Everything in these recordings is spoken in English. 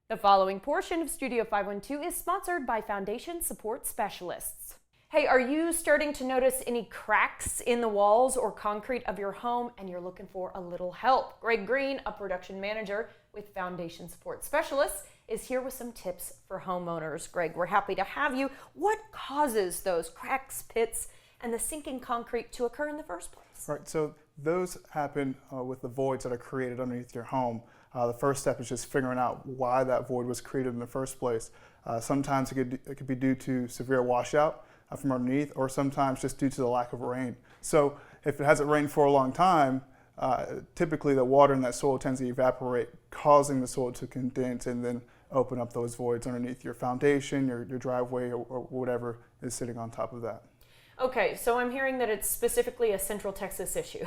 The following portion of Studio 512 is sponsored by Foundation Support Specialists. Hey, are you starting to notice any cracks in the walls or concrete of your home and you're looking for a little help? Greg Green, a production manager with Foundation Support Specialists, is here with some tips for homeowners. Greg, we're happy to have you. What causes those cracks, pits, and the sinking concrete to occur in the first place? Right, so those happen with the voids that are created underneath your home. The first step is just figuring out why that void was created in the first place. Sometimes it could be due to severe washout from underneath, or sometimes just due to the lack of rain. So if it hasn't rained for a long time, typically the water in that soil tends to evaporate, causing the soil to condense and then open up those voids underneath your foundation, your driveway, or whatever is sitting on top of that. Okay, so I'm hearing that it's specifically a Central Texas issue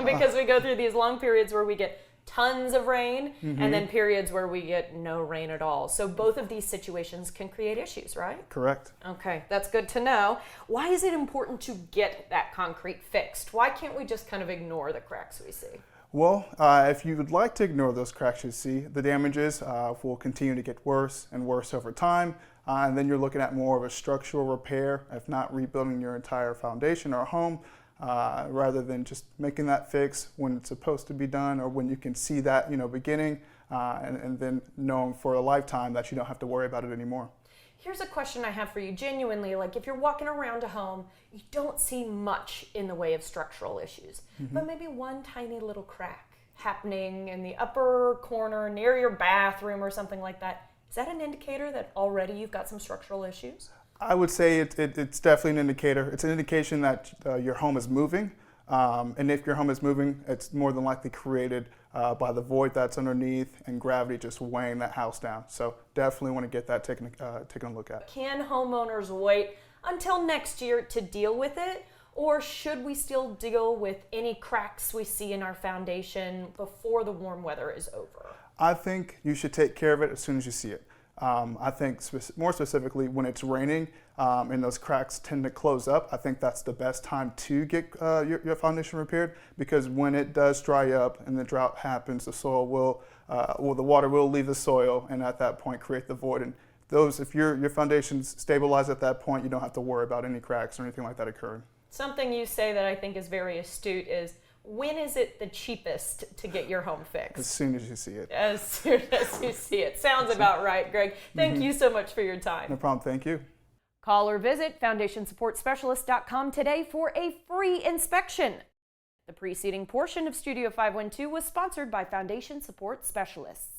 because we go through these long periods where we get tons of rain and then periods where we get no rain at all. So both of these situations can create issues, right? Correct. Okay, that's good to know. Why is it important to get that concrete fixed? Why can't we just kind of ignore the cracks we see? Well, if you would like to ignore those cracks you see, the damages will continue to get worse and worse over time. And then you're looking at more of a structural repair, if not rebuilding your entire foundation or home, rather than just making that fix when it's supposed to be done, or when you can see that beginning, and then knowing for a lifetime that you don't have to worry about it anymore. Here's a question I have for you genuinely. Like, if you're walking around a home, you don't see much in the way of structural issues, but maybe one tiny little crack happening in the upper corner near your bathroom or something like that. Is that an indicator that already you've got some structural issues? I would say it's definitely an indicator. It's an indication that your home is moving. And if your home is moving, it's more than likely created by the void that's underneath and gravity just weighing that house down. So definitely want to get that taken a look at. Can homeowners wait until next year to deal with it? Or should we still deal with any cracks we see in our foundation before the warm weather is over? I think you should take care of it as soon as you see it. I think more specifically when it's raining and those cracks tend to close up, I think that's the best time to get your foundation repaired, because when it does dry up and the drought happens, the soil will, the water will leave the soil and at that point create the void. And if your foundation's stabilized at that point, you don't have to worry about any cracks or anything like that occurring. Something you say that I think is very astute is, when is it the cheapest to get your home fixed? As soon as you see it. As soon as you see it. Sounds about right, Greg. Thank you so much for your time. No problem. Thank you. Call or visit FoundationSupportSpecialist.com today for a free inspection. The preceding portion of Studio 512 was sponsored by Foundation Support Specialists.